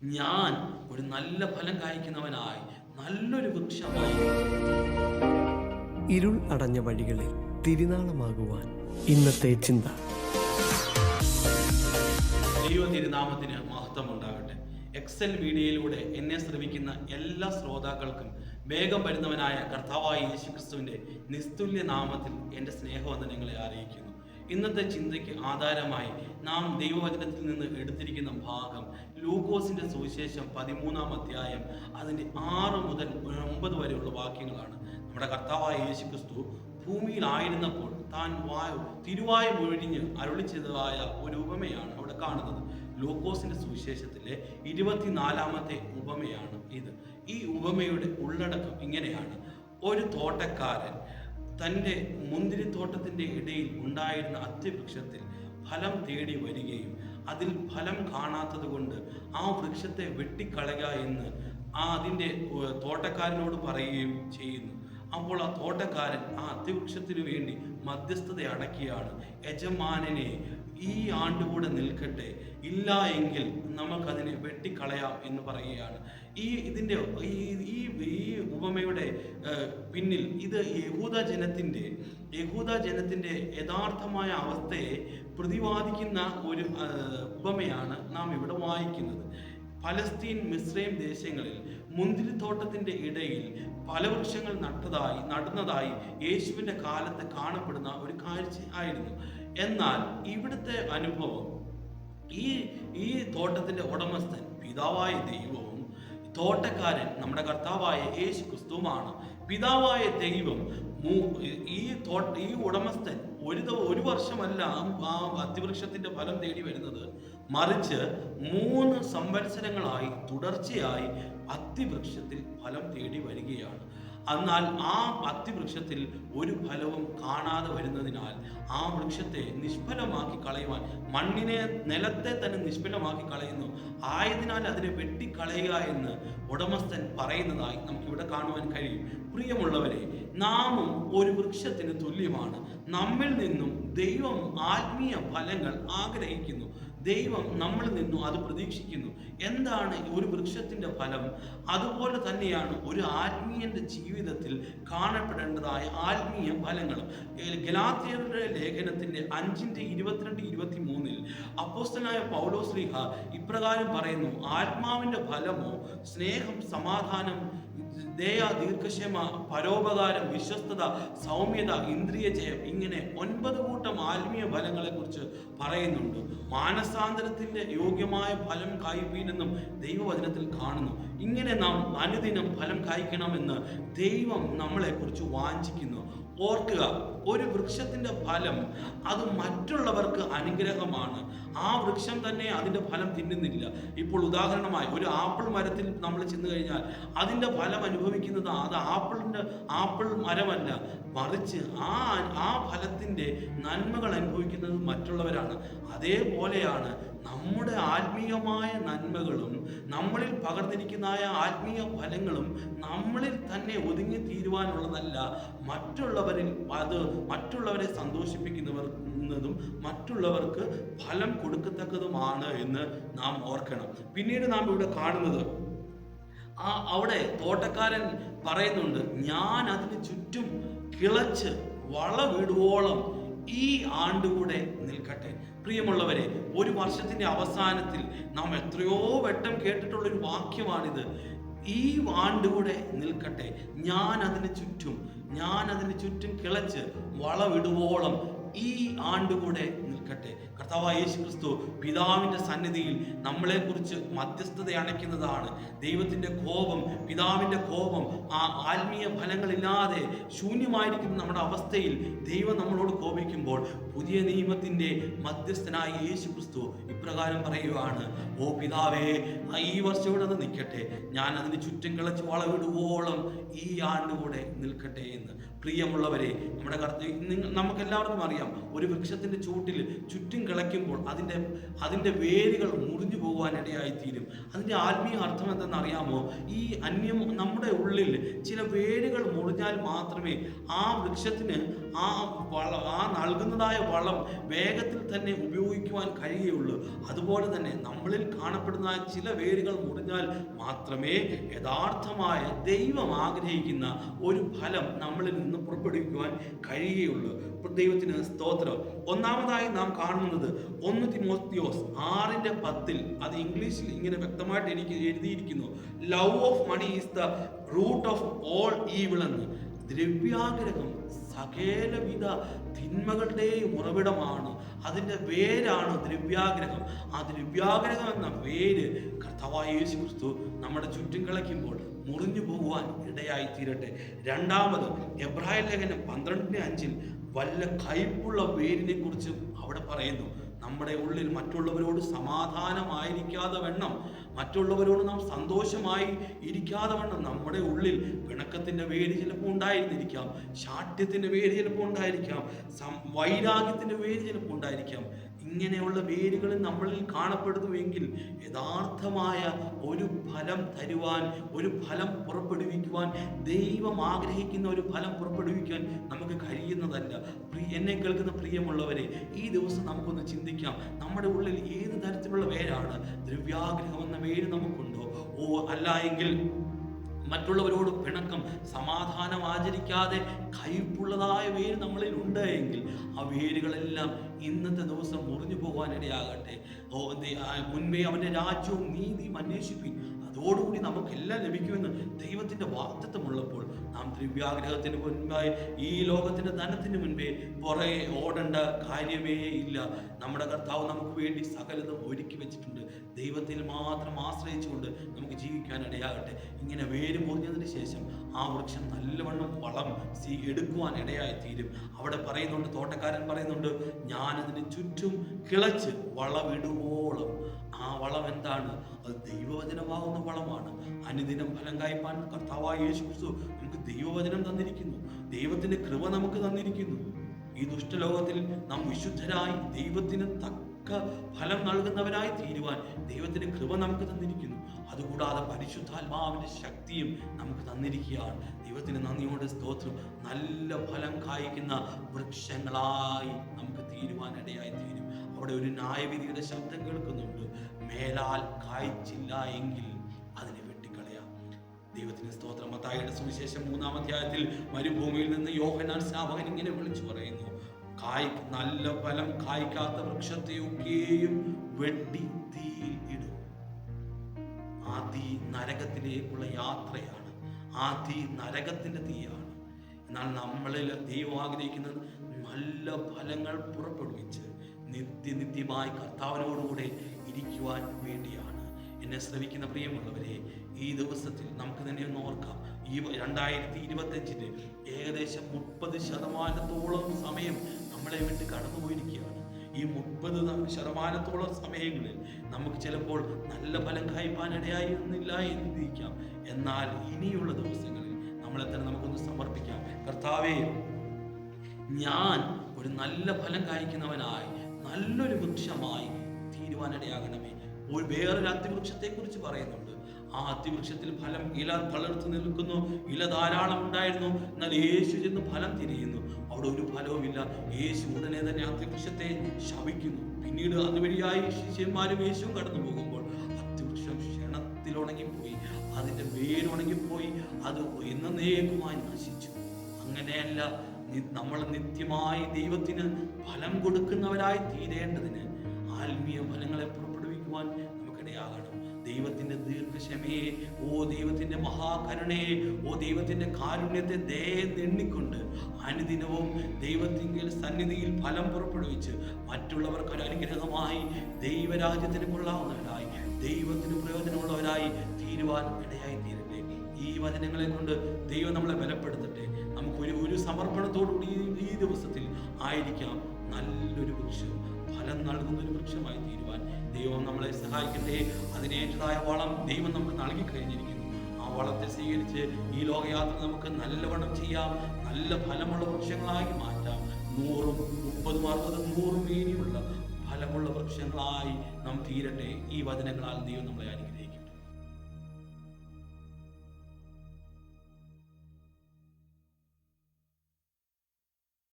ഞാൻ ഒരു നല്ല ഫലം കായ്ക്കുന്നവനായി നല്ലൊരു വൃക്ഷമായി. ഇരുൾ അടഞ്ഞ വഴികളിൽ തിരുനാളമാകുവാൻ ഇന്നത്തെ ചിന്ത. ദൈവ തിരുനാമത്തിന് മഹത്വം ഉണ്ടാകട്ടെ. എക്സൽ മീഡിയയിലൂടെ എന്നെ ശ്രമിക്കുന്ന എല്ലാ ശ്രോതാക്കൾക്കും വേഗം വരുന്നവനായ കർത്താവായ യേശുക്രിസ്തുവിൻ്റെ നിസ്തുല്യ നാമത്തിൽ എൻ്റെ സ്നേഹവന്ദനങ്ങളെ അറിയിക്കുന്നു. ഇന്നത്തെ ചിന്തയ്ക്ക് ആധാരമായി നാം ദൈവവചനത്തിൽ നിന്ന് എടുത്തിരിക്കുന്ന ഭാഗം ലൂക്കോസിൻ്റെ സുവിശേഷം 13-ാം അധ്യായം അതിൻ്റെ 6 മുതൽ 9 വരെയുള്ള വാക്യങ്ങളാണ്. നമ്മുടെ കർത്താവായ യേശുക്രിസ്തു ഭൂമിയിലായിരുന്നപ്പോൾ താൻ തിരുവായ മൊഴിഞ്ഞ് അരുളി ചെയ്തതായ ഒരു ഉപമയാണ് അവിടെ കാണുന്നത്. ലൂക്കോസിന്റെ സുവിശേഷത്തിലെ 24-ാമത്തെ ഉപമയാണ് ഇത്. ഈ ഉപമയുടെ ഉള്ളടക്കം ഇങ്ങനെയാണ്: ഒരു തോട്ടക്കാരൻ തൻ്റെ മുന്തിരിത്തോട്ടത്തിൻ്റെ ഇടയിൽ ഉണ്ടായിരുന്ന അത്തിവൃക്ഷത്തിൽ ഫലം തേടി വരികയും അതിൽ ഫലം കാണാത്തത് കൊണ്ട് ആ വൃക്ഷത്തെ വെട്ടിക്കളയുക എന്ന് അതിൻ്റെ തോട്ടക്കാരനോട് പറയുകയും ചെയ്യുന്നു. അപ്പോൾ ആ തോട്ടക്കാരൻ ആ അത്തിവൃക്ഷത്തിനു വേണ്ടി മധ്യസ്ഥത അടക്കിയാണ്, യജമാനനെ ഈ ആണ്ടുകൂടെ നിൽക്കട്ടെ, ഇല്ല എങ്കിൽ നമുക്കതിനെ വെട്ടിക്കളയാം എന്ന് പറയുകയാണ്. ഇതിൻ്റെ ഉപമയുടെ പിന്നിൽ ഇത് യഹൂദ ജനത്തിൻ്റെ യഥാർത്ഥമായ അവസ്ഥയെ പ്രതിപാദിക്കുന്ന ഒരു ഉപമയാണ് നാം ഇവിടെ വായിക്കുന്നത്. ഫലസ്തീൻ, മിസ്രൈം ദേശങ്ങളിൽ മുന്തിരിത്തോട്ടത്തിൻ്റെ ഇടയിൽ ഫലവൃക്ഷങ്ങൾ നടുന്നതായി യേശുവിൻ്റെ കാലത്ത് കാണപ്പെടുന്ന ഒരു കാഴ്ച ആയിരുന്നു. എന്നാൽ ഇവിടുത്തെ അനുഭവം, ഈ തോട്ടത്തിൻ്റെ ഉടമസ്ഥൻ പിതാവായ ദൈവവും തോട്ടക്കാരൻ നമ്മുടെ കർത്താവായ യേശു ക്രിസ്തുവുമാണ്. പിതാവായ ദൈവം ഈ ഉടമസ്ഥൻ ഒരു വർഷമല്ല ആ അത്തിവൃക്ഷത്തിന്റെ ഫലം തേടി വരുന്നത്, മറിച്ച് 3 സംവത്സരങ്ങളായി തുടർച്ചയായി അത്തിവൃക്ഷത്തിൽ ഫലം തേടി വരികയാണ്. എന്നാൽ ആ അത്തിവൃക്ഷത്തിൽ ഒരു ഫലവും കാണാതെ വരുന്നതിനാൽ ആ വൃക്ഷത്തെ നിഷ്ഫലമാക്കി കളയുവാൻ, നിലത്തെ തന്നെ നിഷ്ഫലമാക്കി കളയുന്നു. ആയതിനാൽ അതിനെ വെട്ടിക്കളയുക എന്ന് ഉടമസ്ഥൻ പറയുന്നതായി നമുക്കിവിടെ കാണുവാൻ കഴിയും. പ്രിയമുള്ളവരെ, നാമും ഒരു വൃക്ഷത്തിന് തുല്യമാണ്. നമ്മിൽ നിന്നും ദൈവം ആത്മീയ ഫലങ്ങൾ ആഗ്രഹിക്കുന്നു. ദൈവം നമ്മളിൽ നിന്നും അത് പ്രതീക്ഷിക്കുന്നു. എന്താണ് ഒരു വൃക്ഷത്തിൻ്റെ ഫലം? അതുപോലെ തന്നെയാണ് ഒരു ആത്മീയന്റെ ജീവിതത്തിൽ കാണപ്പെടേണ്ടതായ ആത്മീയ ഫലങ്ങൾ. ഗലാത്യരുടെ ലേഖനത്തിൻ്റെ 5:22-23 അപ്പോസ്തലനായ പൗലോസ് ശ്ലീഹ ഇപ്രകാരം പറയുന്നു: ആത്മാവിൻ്റെ ഫലമോ സ്നേഹം, സമാധാനം, ദയ, ദീർഘക്ഷമ, പരോപകാരം, വിശ്വസ്തത, സൗമ്യത, ഇന്ദ്രിയ ജയം, ഇങ്ങനെ 9 കൂട്ടം ആത്മീയ ഫലങ്ങളെ കുറിച്ച് പറയുന്നുണ്ട്. മാനസാന്തരത്തിന്റെ യോഗ്യമായ ഫലം കായ്പീനെന്നും ദൈവവചനത്തിൽ കാണുന്നു. ഇങ്ങനെ നാം അനുദിനം ഫലം കായ്ക്കണമെന്ന് ദൈവം നമ്മളെക്കുറിച്ച് വാഞ്ചിക്കുന്നു. ഓർക്കുക, ഒരു വൃക്ഷത്തിന്റെ ഫലം അത് മറ്റുള്ളവർക്ക് അനുഗ്രഹമാണ്. ആ വൃക്ഷം തന്നെ അതിൻ്റെ ഫലം തിന്നുന്നില്ല. ഇപ്പോൾ ഉദാഹരണമായി ഒരു ആപ്പിൾ മരത്തിൽ നമ്മൾ ചെന്ന് കഴിഞ്ഞാൽ അതിൻ്റെ ഫലം അനുഭവിക്കുന്നത് അത് ആപ്പിൾ മരമല്ല, മറിച്ച് ആ ഫലത്തിൻ്റെ നന്മകൾ അനുഭവിക്കുന്നത് മറ്റുള്ളവരാണ്. അതേപോലെയാണ് നമ്മുടെ ആത്മീയമായ നന്മകളും നമ്മളിൽ പകർന്നിരിക്കുന്ന ആത്മീയ ഫലങ്ങളും നമ്മളിൽ തന്നെ ഒതുങ്ങി തീരുവാനുള്ളതല്ല, മറ്റുള്ളവരെ സന്തോഷിപ്പിക്കുന്നതും മറ്റുള്ളവർക്ക് ഫലം കൊടുക്കത്തക്കതുമാണ് എന്ന് നാം ഓർക്കണം. പിന്നീട് നാം ഇവിടെ കാണുന്നത്, അവിടെ തോട്ടക്കാരൻ പറയുന്നുണ്ട്, ഞാൻ അതിന് ചുറ്റും കിളച്ച് വളവിടുവോളം ഈ ആണ്ടുകൂടെ നിൽക്കട്ടെ. പ്രിയമുള്ളവരെ, ഒരു വർഷത്തിന്റെ അവസാനത്തിൽ നാം എത്രയോ വട്ടം കേട്ടിട്ടുള്ളൊരു വാക്യമാണിത്. ഈ ആണ്ടുകൂടെ നിൽക്കട്ടെ, ഞാൻ അതിന് ചുറ്റും കിളച്ച് വളവിടുവോളം ഈ ആണ്ടുകൂടെ നിൽക്കട്ടെ. കർത്താവായ യേശു ക്രിസ്തു പിതാവിൻ്റെ സന്നിധിയിൽ നമ്മളെക്കുറിച്ച് മധ്യസ്ഥത അണയ്ക്കുന്നതാണ്. ദൈവത്തിൻ്റെ കോപം, പിതാവിൻ്റെ കോപം, ആ ആത്മീയ ഫലങ്ങളില്ലാതെ ശൂന്യമായിരിക്കുന്ന നമ്മുടെ അവസ്ഥയിൽ ദൈവം നമ്മളോട് കോപിക്കുമ്പോൾ പുതിയ നിയമത്തിൻ്റെ മധ്യസ്ഥനായ യേശു ക്രിസ്തു ഇപ്രകാരം പറയുകയാണ്: ഓ പിതാവേ, ഈ വർഷം ഇവിടെ നിൽക്കട്ടെ, ഞാൻ അതിന് ചുറ്റും കിളച്ച് വളവിടുവോളം ഈ ആണ്ടുകൂടെ നിൽക്കട്ടെ എന്ന്. പ്രിയമുള്ളവരെ, നമുക്കെല്ലാവർക്കും അറിയാം, ഒരു വൃക്ഷത്തിൻ്റെ ചൂട്ടിൽ ചുറ്റും കിളയ്ക്കുമ്പോൾ അതിൻ്റെ വേരുകൾ മുറിഞ്ഞു പോകാനിടയായിത്തീരും. അതിൻ്റെ ആത്മീയ അർത്ഥം എന്തെന്നറിയാമോ? ഈ നമ്മുടെ ഉള്ളിൽ ചില വേരുകൾ മുറിഞ്ഞാൽ മാത്രമേ ആ വൃക്ഷത്തിന് ആ നൽകുന്നതായ വളം വേഗത്തിൽ തന്നെ ഉപയോഗിക്കുവാൻ കഴിയുകയുള്ളൂ. അതുപോലെ തന്നെ നമ്മളിൽ കാണപ്പെടുന്ന ചില വേരുകൾ മുറിഞ്ഞാൽ മാത്രമേ യഥാർത്ഥമായ ദൈവം ആഗ്രഹിക്കുന്ന ഒരു ഫലം നമ്മളിൽ നിന്ന് പുറപ്പെടുവിക്കുവാൻ കഴിയുകയുള്ളൂ. ദൈവത്തിന് സ്തോത്രം. ഒന്നാമതായി നാം കാണുന്നത് 1 തിമോത്തിയോസ് 6:10. അത് ഇംഗ്ലീഷിൽ ഇങ്ങനെ വ്യക്തമായിട്ട് എനിക്ക് എഴുതിയിരിക്കുന്നു. Love of money is the root of all evil എന്ന്. ദ്രവ്യാഗ്രഹം സകലവിധ തിന്മകളുടെയും ഉറവിടമാണ്. അതിൻ്റെ വേരാണ് ദ്രവ്യാഗ്രഹം. ആ ദ്രവ്യാഗ്രഹം എന്ന വേര് കർത്താവായ യേശു ക്രിസ്തു നമ്മുടെ ചുറ്റും കളിക്കുമ്പോൾ മുറിഞ്ഞു പോകുവാൻ ഇടയായി തീരട്ടെ. രണ്ടാമത് എബ്രായ ലേഖനം 12:5 വല്ല കയ്പുള്ള വേരിനെ കുറിച്ച് അവിടെ പറയുന്നു. നമ്മുടെ ഉള്ളിൽ മറ്റുള്ളവരോട് സമാധാനമായിരിക്കാതെ വണ്ണം, മറ്റുള്ളവരോട് നാം സന്തോഷമായി ഇരിക്കാതെ വണ്ണം നമ്മുടെ ഉള്ളിൽ പിണക്കത്തിൻ്റെ വേര് ചിലപ്പോൾ ഉണ്ടായിരുന്നിരിക്കാം, ശാഠ്യത്തിൻ്റെ വേര് ചിലപ്പോൾ ഉണ്ടായിരിക്കാം, വൈരാഗ്യത്തിൻ്റെ വേര് ചിലപ്പോൾ ഉണ്ടായിരിക്കാം. ഇങ്ങനെയുള്ള വേരുകൾ നമ്മളിൽ കാണപ്പെടുന്നുവെങ്കിൽ യഥാർത്ഥമായ ഒരു ഫലം തരുവാൻ, ഒരു ഫലം പുറപ്പെടുവിക്കുവാൻ, ദൈവം ആഗ്രഹിക്കുന്ന ഒരു ഫലം പുറപ്പെടുവിക്കാൻ നമുക്ക് കഴിയുന്നതല്ല. എന്നെ കേൾക്കുന്ന പ്രിയമുള്ളവരെ, ഈ ദിവസം നമുക്കൊന്ന് ചിന്തിക്കാം. നമ്മുടെ ഉള്ളിൽ ഏത് തരത്തിലുള്ള വേരാണ്? ദ്രവ്യാഗ്രഹം എന്ന വേര് നമുക്കുണ്ടോ? അല്ല എങ്കിൽ മറ്റുള്ളവരോട് പിണക്കം, സമാധാനം ആചരിക്കാതെ കയ്പുള്ളതായ വേര് നമ്മളിൽ ഉണ്ട് എങ്കിൽ ആ വേരുകളെല്ലാം ഇന്നത്തെ ദിവസം മുറിഞ്ഞു പോകാനിടയാകട്ടെ. മുൻപേ അവൻ്റെ രാജ്യവും നീതിയും അന്വേഷിപ്പിൻ, അതോടുകൂടി നമുക്കെല്ലാം ലഭിക്കുമെന്ന് ദൈവത്തിൻ്റെ വാഗ്ദത്തമുള്ളപ്പോൾ നാം ദ്രവ്യാഗ്രഹത്തിന് മുൻപായി ഈ ലോകത്തിൻ്റെ ധനത്തിന് മുൻപേ പുറകെ ഓടേണ്ട കാര്യമേ ഇല്ല. നമ്മുടെ കർത്താവ് നമുക്ക് വേണ്ടി സകലതും ഒരുക്കി വെച്ചിട്ടുണ്ട്. ദൈവത്തിൽ മാത്രം ആശ്രയിച്ചുകൊണ്ട് നമുക്ക് ജീവിക്കാൻ ഇടയാകട്ടെ. ഇങ്ങനെ വേര് മുറിഞ്ഞതിന് ശേഷം ആ വൃക്ഷം നല്ലവണ്ണം വളം എടുക്കുവാൻ ഇടയായി തീരും. അവിടെ പറയുന്നുണ്ട്, തോട്ടക്കാരൻ പറയുന്നുണ്ട്, ഞാനതിന് ചുറ്റും കിളച്ച് വളമിടുവോളം. ആ വളം എന്താണ്? അത് ദൈവവചനമാകുന്ന വളമാണ്. അനുദിനം ഫലം കായ്പാൻ കർത്താവായ യേശു ക്രിസ്തു നമുക്ക് ദൈവവചനം തന്നിരിക്കുന്നു. ദൈവത്തിന്റെ കൃപ നമുക്ക് തന്നിരിക്കുന്നു. ഈ ദുഷ്ടലോകത്തിൽ നാം വിശുദ്ധരായി ദൈവത്തിന് തക്ക ഫലം നൽകുന്നവരായി തീരുവാൻ ദൈവത്തിന്റെ കൃപ നമുക്ക് തന്നിരിക്കുന്നു. അതുകൂടാതെ പരിശുദ്ധാത്മാവിന്റെ ശക്തിയും നമുക്ക് തന്നിരിക്കുകയാണ്. ദൈവത്തിന് നന്ദിയോടെ സ്തോത്രം. നല്ല ഫലം കായ്ക്കുന്ന വൃക്ഷങ്ങളായി നമുക്ക് തീരുവാൻ ഇടയായി തീരും. അവിടെ ഒരു ന്യായവിധിയുടെ ശബ്ദം കേൾക്കുന്നുണ്ട്. മേലാൽ കായ്ച്ചില്ല എങ്കിൽ അതിനെ വെട്ടിക്കളയാം. ദൈവത്തിന് സ്തോത്രം. മത്തായിയുടെ സുവിശേഷം 3-ാം അധ്യായത്തിൽ മരുഭൂമിയിൽ നിന്ന് യോഹന്നാൻ സ്നാപകൻ ഇങ്ങനെ വിളിച്ചു പറയുന്നു, നല്ല ഫലം കായ്ക്കാത്ത വൃക്ഷത്തെയൊക്കെയും വെട്ടി തീയിൽ ഇടും. ആ തീ നരകത്തിലേക്കുള്ള യാത്രയാണ്. ആ തീ നരകത്തിന്റെ തീയാണ്. എന്നാൽ നമ്മളിൽ ദൈവം ആഗ്രഹിക്കുന്നത് നല്ല ഫലങ്ങൾ പുറപ്പെടുവിച്ച് നിത്യമായി കർത്താവിനോടുകൂടെ ഇരിക്കുവാൻ വേണ്ടിയാണ്. എന്നെ ശ്രമിക്കുന്ന പ്രിയമുള്ളവരെ, ഈ ദിവസത്തിൽ നമുക്ക് തന്നെ ഒന്ന് ഓർക്കാം. ഈ 2025 ഏകദേശം 30% സമയം നമ്മളെ വിട്ട് കടന്നുപോയിരിക്കുകയാണ്. ഈ 30% സമയങ്ങളിൽ നമുക്ക് ചിലപ്പോൾ നല്ല ഫലം കായ്പാനിടയായിരുന്നില്ല എന്നിരിക്കാം. എന്നാൽ ഇനിയുള്ള ദിവസങ്ങളിൽ നമ്മളെത്തന്നെ നമുക്കൊന്ന് സമർപ്പിക്കാം. കർത്താവേ, ഞാൻ ഒരു നല്ല ഫലം കായ്ക്കുന്നവനായി, നല്ലൊരു വൃക്ഷമായി തീരുവാനിടയാകണമേ. വേറൊരു അത്തിവൃക്ഷത്തെ കുറിച്ച് പറയുന്നുണ്ട്. ആ അത്തിവൃക്ഷത്തിൽ ഇല തളർത്ത് നിൽക്കുന്നു, ഇല ധാരാളം ഉണ്ടായിരുന്നു. എന്നാൽ യേശു ചെന്ന് ഫലം തിരിയുന്നു, അവിടെ ഒരു ഫലവുമില്ല. യേശു ഉടനെ തന്നെ അത്തിവൃക്ഷത്തെ ശപിക്കുന്നു. പിന്നീട് അതുവഴിയായി ശിഷ്യന്മാരും യേശുവും കടന്നു പോകുമ്പോൾ അത്തിവൃക്ഷം ക്ഷണത്തിൽ ഉണങ്ങിപ്പോയി, അതിൻ്റെ വേരുണങ്ങിപ്പോയി, അത് എന്നേക്കുമായി നശിച്ചു. അങ്ങനെയല്ല, നമ്മൾ നിത്യമായി ദൈവത്തിന് ഫലം കൊടുക്കുന്നവരായി തീരേണ്ടതിന് ആത്മീയ ഫലങ്ങളെ പുറപ്പെടുവിക്കുവാൻ നമുക്കിടയാകണം. ദൈവത്തിന്റെ ദീർഘക്ഷമയെ, ദൈവത്തിന്റെ മഹാകരുണയെ, ദൈവത്തിന്റെ കാരുണ്യത്തെ എണ്ണിക്കൊണ്ട് അനുദിനവും ദൈവത്തിങ്കിൽ സന്നിധിയിൽ ഫലം പുറപ്പെടുവിച്ച് മറ്റുള്ളവർക്ക് ഒരു അനുഗ്രഹമായി ദൈവരാജ്യത്തിന് കൊള്ളാവുന്നവരായി, ദൈവത്തിന് പ്രയോജനമുള്ളവരായി തീരുവാൻ ഇടയായി തീരട്ടെ. ഈ വചനങ്ങളെ കൊണ്ട് ദൈവം നമ്മളെ ബലപ്പെടുത്തട്ടെ. നമുക്ക് ഒരു സമർപ്പണത്തോടുകൂടി ഈ ദിവസത്തിൽ ആയിരിക്കാം നല്ലൊരു വൃക്ഷം, ഫലം നൽകുന്ന ഒരു വൃക്ഷമായി തീരുവാൻ ദൈവം നമ്മളെ സഹായിക്കട്ടെ. അതിനേറ്റതായ വളം ദൈവം നമുക്ക് നൽകി കഴിഞ്ഞിരിക്കുന്നു. ആ വളത്തെ സ്വീകരിച്ച് ഈ ലോകയാത്ര നമുക്ക് നല്ലവണ്ണം ചെയ്യാം. നല്ല ഫലമുള്ള വൃക്ഷങ്ങളായി മാറ്റാം. 100, 30, 60, 100 മീനിയുള്ള വൃക്ഷങ്ങളായി നാം തീരട്ടെ. ഈ വചനങ്ങളാൽ ദൈവം നമ്മളെ അനുഗ്രഹിക്കട്ടെ.